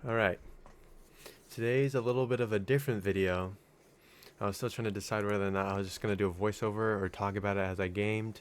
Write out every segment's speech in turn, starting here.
Alright, today's a little bit of a different video. I was still trying to decide whether or not I was just going to do a voiceover or talk about it as I gamed.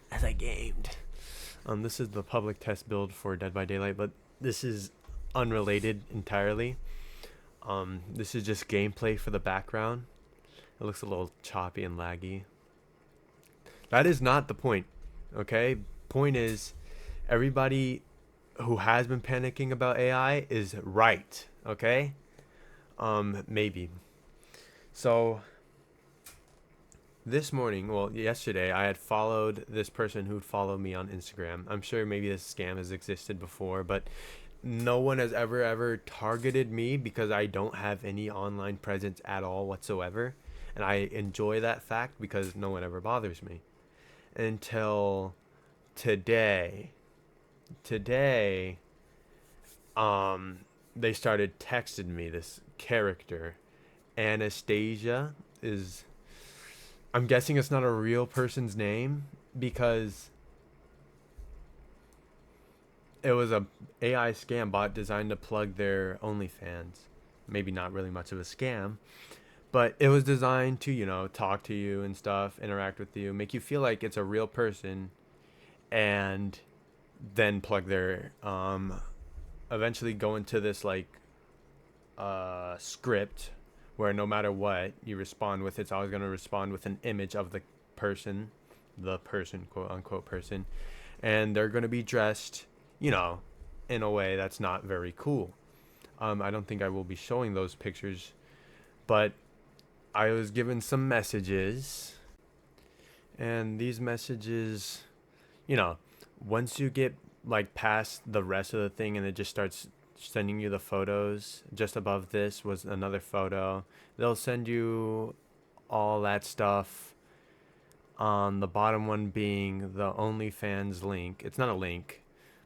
This is the public test build for Dead by Daylight, but this is unrelated entirely. This is just gameplay for the background. It looks a little choppy and laggy. That is not the point, okay? Point is, everybody who has been panicking about AI is right, okay? Maybe. So this morning, well, yesterday, I had followed this person who'd followed me on Instagram. I'm sure maybe this scam has existed before, but no one has ever targeted me because I don't have any online presence at all whatsoever. And I enjoy that fact because no one ever bothers me. Until today. Today, um, they started texting me this character. Anastasia is, I'm guessing it's not a real person's name because it was a AI scam bot designed to plug their OnlyFans. Maybe not really much of a scam, but it was designed to, talk to you and stuff, interact with you, make you feel like it's a real person, and then plug their eventually go into this like script where no matter what you respond with, it's always going to respond with an image of person, the person, quote unquote person, and they're going to be dressed, in a way that's not very cool. I don't think I will be showing those pictures, but I was given some messages, and these messages, you know, once you get like past the rest of the thing and it just starts sending you the photos, just above this was another photo. They'll send you all that stuff. On the bottom one being the OnlyFans link. It's not a link,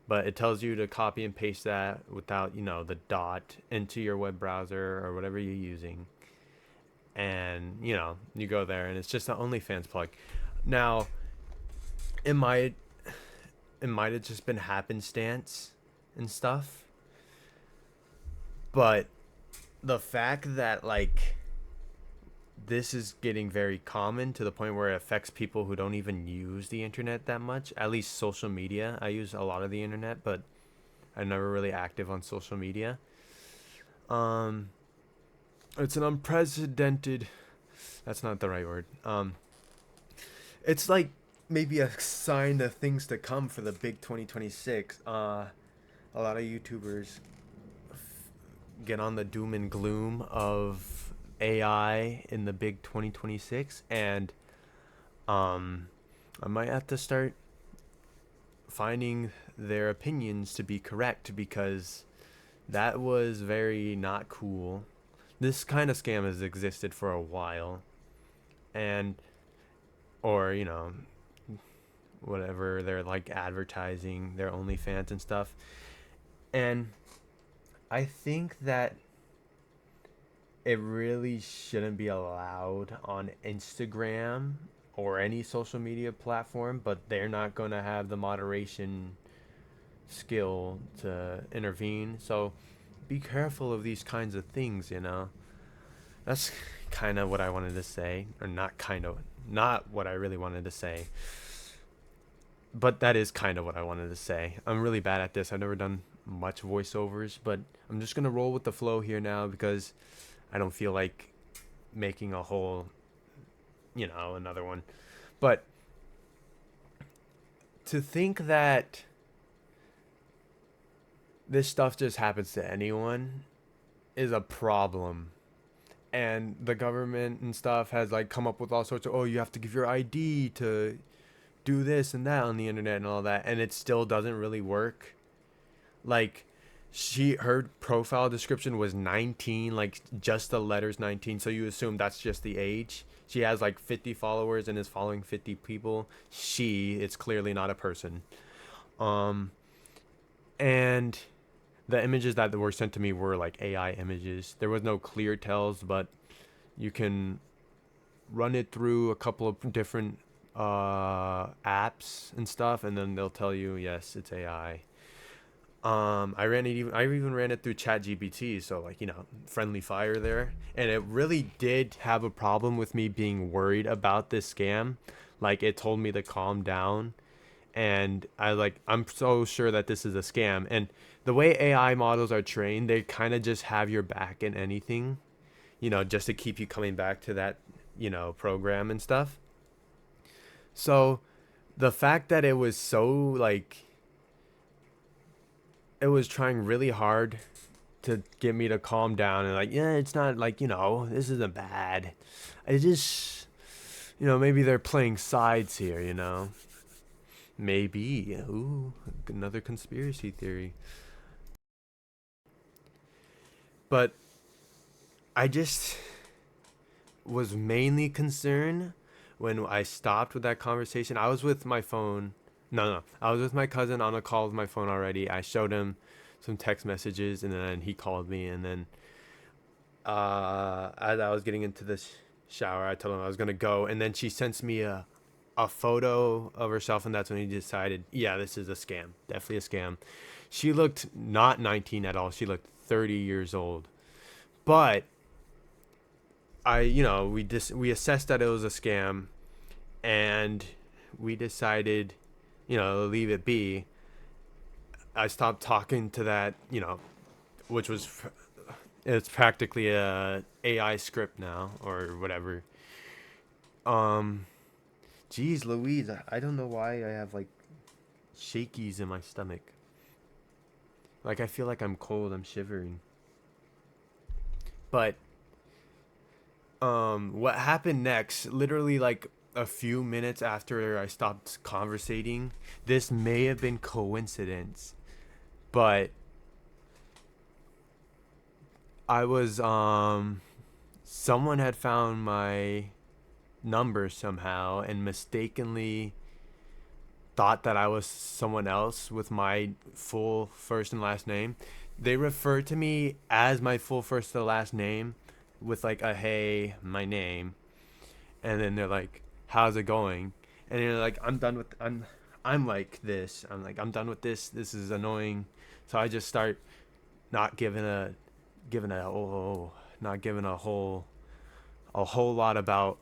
but it tells you to copy and paste that without, the dot into your web browser or whatever you're using. And, you go there and it's just the OnlyFans plug. Now, it might have just been happenstance and stuff, but the fact that like this is getting very common to the point where it affects people who don't even use the internet that much, at least social media. I use a lot of the internet, but I'm never really active on social media. um it's an unprecedented, that's not the right word. It's like maybe a sign of things to come for the big 2026. A lot of YouTubers get on the doom and gloom of AI in the big 2026, and I might have to start finding their opinions to be correct because that was very not cool. This kind of scam has existed for a while, and or whatever they're like advertising their OnlyFans and stuff, and I think that it really shouldn't be allowed on Instagram or any social media platform, but they're not going to have the moderation skill to intervene. So be careful of these kinds of things. That's kind of what I wanted to say, or not kind of, not what I really wanted to say, but that is kind of what I wanted to say. I'm really bad at this. I've never done much voiceovers, but I'm just going to roll with the flow here now because I don't feel like making a whole, another one. But to think that this stuff just happens to anyone is a problem. And the government and stuff has like come up with all sorts of, oh, you have to give your ID to do this and that on the internet and all that, and it still doesn't really work. Like, her profile description was 19, like just the letters 19, so you assume that's just the age. She has like 50 followers and is following 50 people. It's clearly not a person. um and the images that were sent to me were like AI images. There was no clear tells, but you can run it through a couple of different apps and stuff, and then they'll tell you yes, it's AI. I even ran it through ChatGPT, so like, friendly fire there, and it really did have a problem with me being worried about this scam. Like, it told me to calm down, and I'm so sure that this is a scam. And the way AI models are trained, they kind of just have your back in anything, just to keep you coming back to that, program and stuff. So the fact that it was so like it was trying really hard to get me to calm down and like, yeah, it's not like, this isn't bad. I just, maybe they're playing sides here, maybe. Ooh, another conspiracy theory. But I just was mainly concerned when I stopped with that conversation. I was with my phone. No. I was with my cousin on a call with my phone already. I showed him some text messages, and then he called me. And then as I was getting into the shower, I told him I was going to go. And then she sends me a photo of herself. And that's when he decided, yeah, this is a scam. Definitely a scam. She looked not 19 at all. She looked 30 years old. But we assessed that it was a scam, and we decided, to leave it be. I stopped talking to that, which was it's practically a AI script now or whatever. Um, Geez, Louise, I don't know why I have like shakies in my stomach. Like I feel like I'm cold. I'm shivering. But what happened next? Literally like a few minutes after I stopped conversating, this may have been coincidence, but I was someone had found my number somehow and mistakenly thought that I was someone else with my full first and last name. They refer to me as my full first and last name with like a hey, my name, and then they're like, "How's it going?" And you're like, I'm like this. I'm like, I'm done with this. This is annoying. So I just start not giving a oh, not giving a whole lot about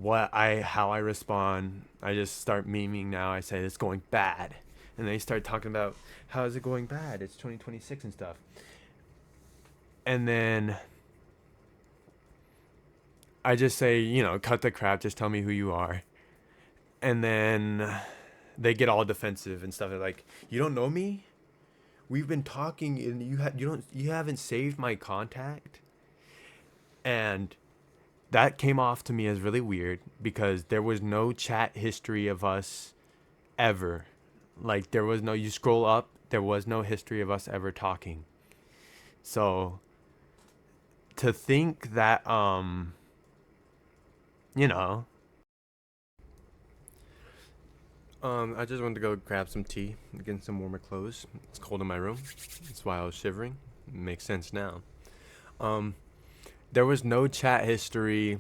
how I respond. I just start memeing now. I say it's going bad, and they start talking about how is it going bad? It's 2026 and stuff. And then I just say, cut the crap. Just tell me who you are. And then they get all defensive and stuff. They're like, you don't know me? We've been talking, and you haven't saved my contact. And that came off to me as really weird because there was no chat history of us ever. Like there was no, you scroll up, there was no history of us ever talking. So to think that you know, I just wanted to go grab some tea and get some warmer clothes. It's cold in my room. That's why I was shivering. It makes sense now. Um there was no chat history,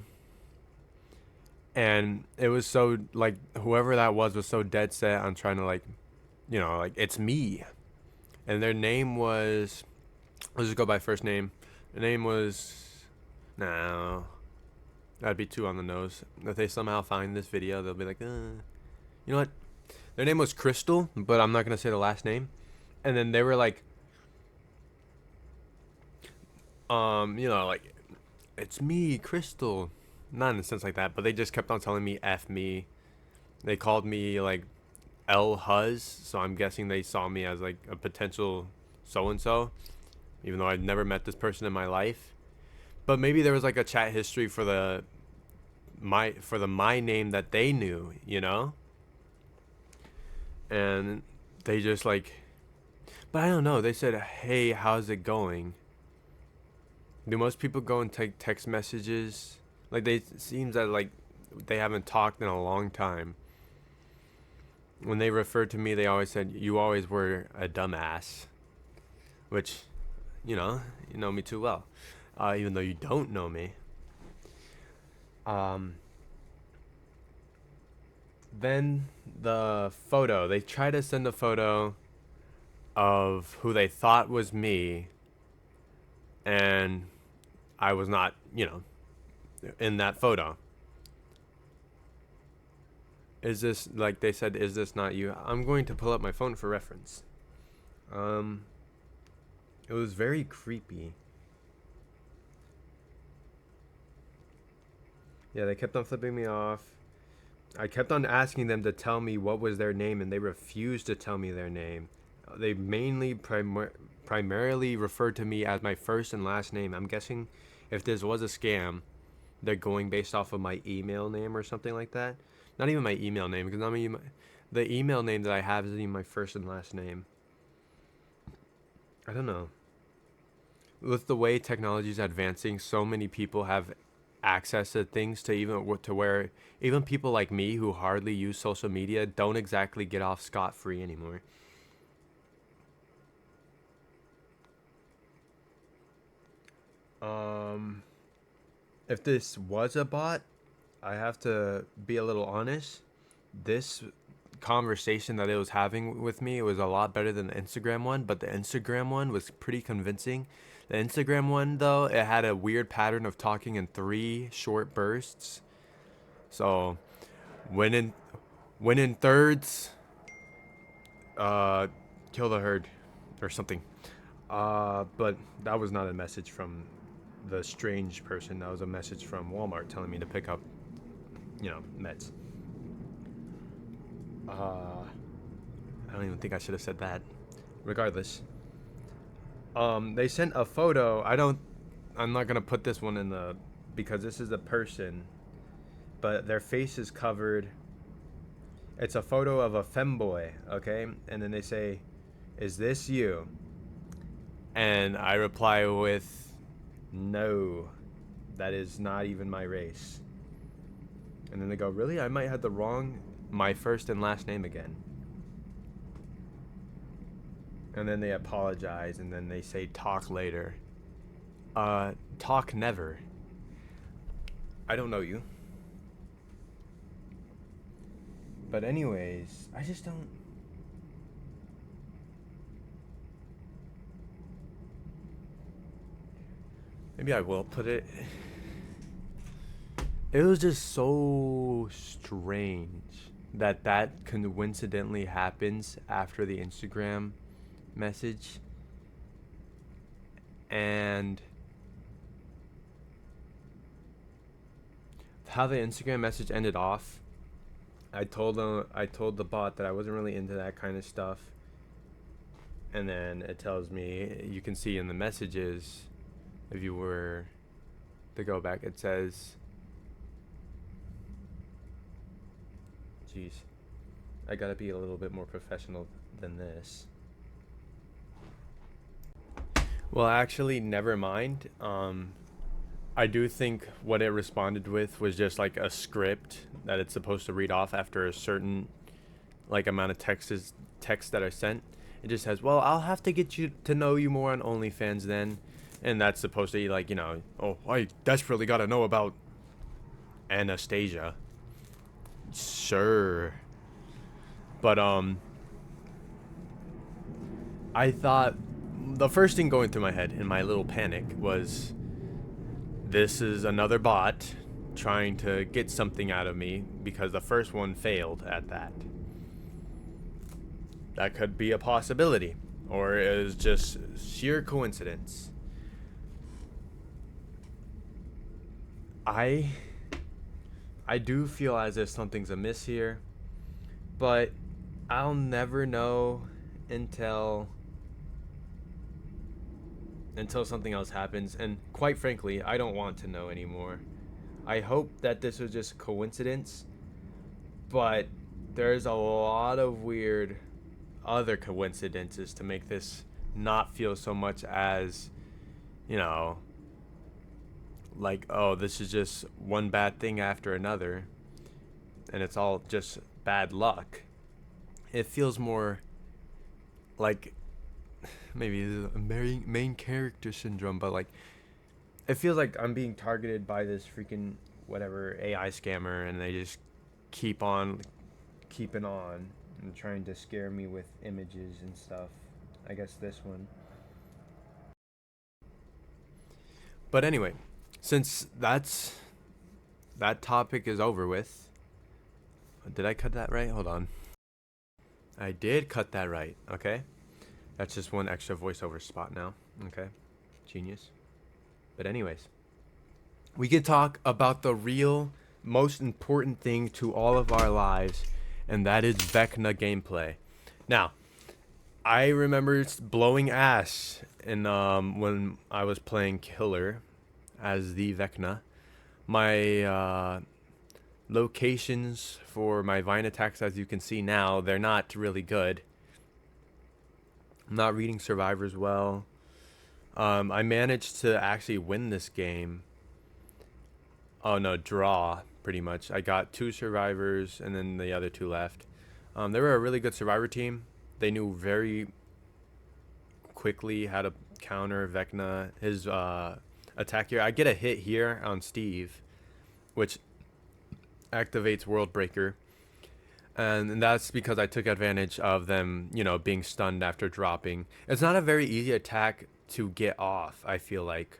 and it was so like whoever that was so dead set on trying to like, like it's me. And their name was, let's just go by first name. The name was, no, that'd be too on the nose. If they somehow find this video, they'll be like, you know what? Their name was Crystal, but I'm not gonna say the last name. And then they were like, like, it's me, Crystal. Not in a sense like that, but they just kept on telling me F me. They called me like L Huz, so I'm guessing they saw me as like a potential so and so, even though I'd never met this person in my life. But maybe there was like a chat history for the my name that they knew, and they just like, but I don't know. They said, "Hey, how's it going?" Do most people go and take text messages? Like they it seems that like they haven't talked in a long time. When they referred to me, they always said, "You always were a dumbass," which, you know me too well, even though you don't know me. Um, then the photo. They try to send a photo of who they thought was me, and I was not, in that photo. Is this, like they said, is this not you? I'm going to pull up my phone for reference. Um, it was very creepy. Yeah, they kept on flipping me off. I kept on asking them to tell me what was their name, and they refused to tell me their name. They mainly primarily referred to me as my first and last name. I'm guessing if this was a scam, they're going based off of my email name or something like that. Not even my email name, because the email name that I have isn't even my first and last name. I don't know. With the way technology is advancing, so many people have access to things to where even people like me who hardly use social media don't exactly get off scot free anymore. Um, if this was a bot, I have to be a little honest. This conversation that it was having with me, it was a lot better than the Instagram one, but the Instagram one was pretty convincing. The Instagram one, though, it had a weird pattern of talking in three short bursts. So when in when in thirds, uh, kill the herd, or something. But that was not a message from the strange person. That was a message from Walmart telling me to pick up, meds. I don't even think I should have said that. Regardless, they sent a photo. I'm not gonna put this one in the because this is a person, but their face is covered. It's a photo of a femboy, okay? And then they say, "Is this you?" And I reply with, "No, that is not even my race." And then they go, "Really? I might have my first and last name again." And then they apologize, and then they say, "Talk later." Talk never. I don't know you. But anyways, I just don't. Maybe I will put it. It was just so strange that coincidentally happens after the Instagram message. And how the Instagram message ended off, I told the bot that I wasn't really into that kind of stuff. And then it tells me, you can see in the messages, if you were to go back, it says, geez, I gotta be a little bit more professional than this. Well, actually, never mind. I do think what it responded with was just like a script that it's supposed to read off after a certain like amount of text that I sent. It just says, "Well, I'll have to get you to know you more on OnlyFans then," and that's supposed to be like, oh, I desperately got to know about Anastasia. Sure, but I thought the first thing going through my head in my little panic was, this is another bot trying to get something out of me because the first one failed at that. That could be a possibility, or it was just sheer coincidence. I I do feel as if something's amiss here, but I'll never know until something else happens, and quite frankly, I don't want to know anymore. I hope that this was just coincidence, but there's a lot of weird other coincidences to make this not feel so much as, you know, like, oh, this is just one bad thing after another and it's all just bad luck. It feels more like maybe a main character syndrome, but like it feels like I'm being targeted by this freaking whatever AI scammer, and they just keep on keeping on and trying to scare me with images and stuff. I guess this one. But anyway, since that topic is over with, did I cut that right? Hold on. I did cut that right. Okay. That's just one extra voiceover spot now. Okay. Genius. But anyways, we could talk about the real most important thing to all of our lives, and that is Vecna gameplay. Now, I remember blowing ass in when I was playing Killer as the Vecna. My locations for my vine attacks, as you can see now, they're not really good. I'm not reading survivors well. I managed to actually win this game. Oh no, draw pretty much. I got 2 survivors and then the other 2 left. They were a really good survivor team. They knew very quickly how to counter Vecna. His attack here. I get a hit here on Steve, which activates World Breaker. And that's because I took advantage of them, being stunned after dropping. It's not a very easy attack to get off, I feel like.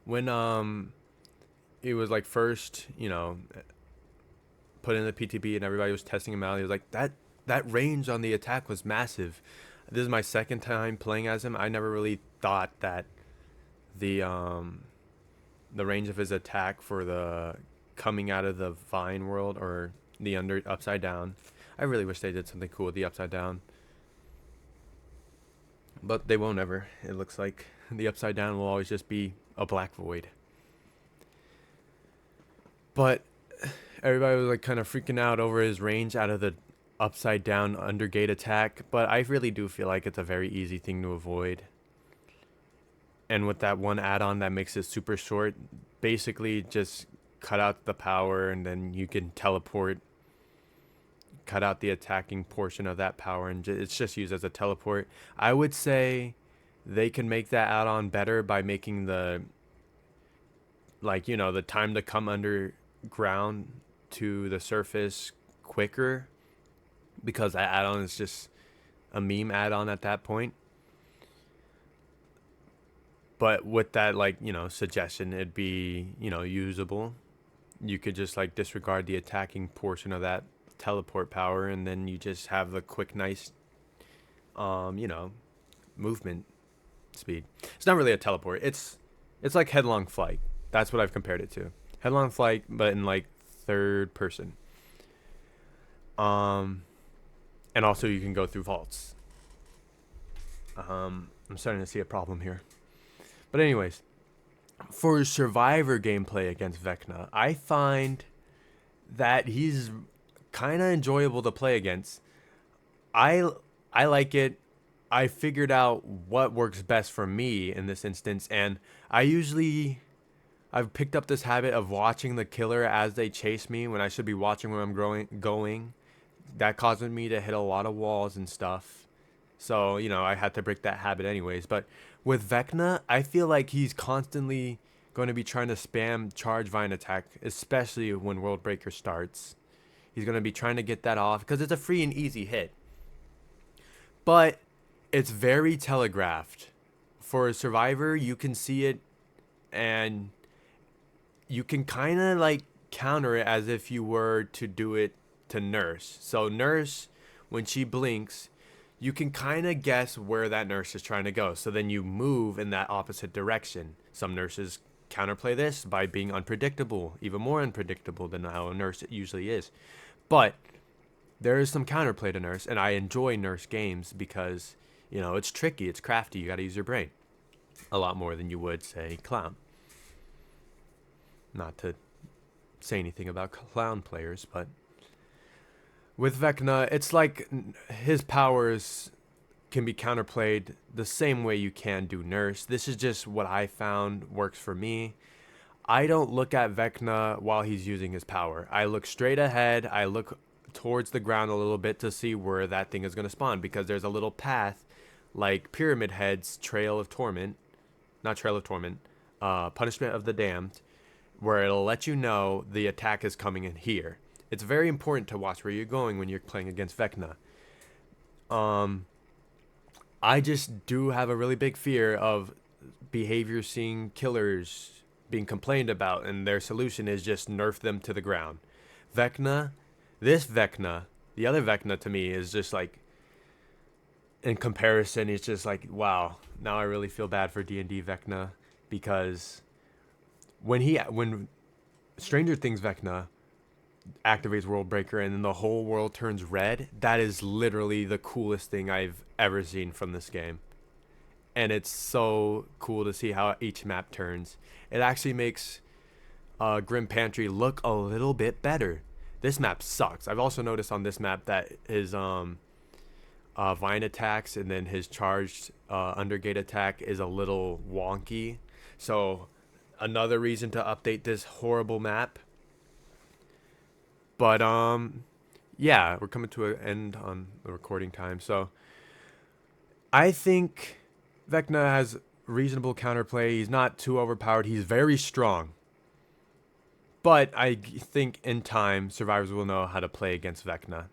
When it was like first, put in the PTB and everybody was testing him out, he was like, that range on the attack was massive. This is my second time playing as him. I never really thought that the range of his attack for the coming out of the vine world or the upside down. I really wish they did something cool with the upside down. But they won't ever. It looks like the upside down will always just be a black void. But everybody was like kind of freaking out over his range out of the upside down undergate attack. But I really do feel like it's a very easy thing to avoid. And with that one add-on that makes it super short, basically just cut out the power and then you can teleport, cut out the attacking portion of that power, and it's just used as a teleport. I would say they can make that add-on better by making the the time to come underground to the surface quicker, because that add-on is just a meme add-on at that point. But with that suggestion, it'd be usable. You could just disregard the attacking portion of that teleport power, and then you just have the quick, nice movement speed. It's not really a teleport. It's like headlong flight. That's what I've compared it to. Headlong flight, but in third person. And also you can go through vaults. I'm starting to see a problem here. But anyways, for survivor gameplay against Vecna, I find that he's kind of enjoyable to play against. I like it. I figured out what works best for me in this instance, and I've picked up this habit of watching the killer as they chase me when I should be watching where I'm going. That causes me to hit a lot of walls and stuff. So, I had to break that habit anyways. But with Vecna, I feel like he's constantly going to be trying to spam charge vine attack, especially when World Breaker starts. He's going to be trying to get that off because it's a free and easy hit. But it's very telegraphed. For a survivor, you can see it and you can kind of counter it as if you were to do it to Nurse. So Nurse, when she blinks, you can kind of guess where that nurse is trying to go. So then you move in that opposite direction. Some nurses counterplay this by being unpredictable, even more unpredictable than how a nurse usually is. But there is some counterplay to Nurse, and I enjoy Nurse games because, it's tricky, it's crafty, you got to use your brain a lot more than you would, say, Clown. Not to say anything about Clown players, but with Vecna, it's like his powers can be counterplayed the same way you can do Nurse. This is just what I found works for me. I don't look at Vecna while he's using his power. I look straight ahead. I look towards the ground a little bit to see where that thing is going to spawn, because there's a little path like Pyramid Head's Trail of Torment. Not Trail of Torment. Punishment of the Damned, where it'll let you know the attack is coming in here. It's very important to watch where you're going when you're playing against Vecna. I just do have a really big fear of behavior seeing killers being complained about, and their solution is just nerf them to the ground. Vecna, this Vecna, the other Vecna to me is just like, in comparison, it's just like, wow, now I really feel bad for D&D Vecna, because when Stranger Things Vecna activates World Breaker and then the whole world turns red, that is literally the coolest thing I've ever seen from this game. And it's so cool to see how each map turns. It actually makes Grim Pantry look a little bit better. This map sucks. I've also noticed on this map that his vine attacks and then his charged undergate attack is a little wonky. So another reason to update this horrible map. But yeah, we're coming to an end on the recording time. So I think Vecna has reasonable counterplay. He's not too overpowered. He's very strong. But I think in time, survivors will know how to play against Vecna.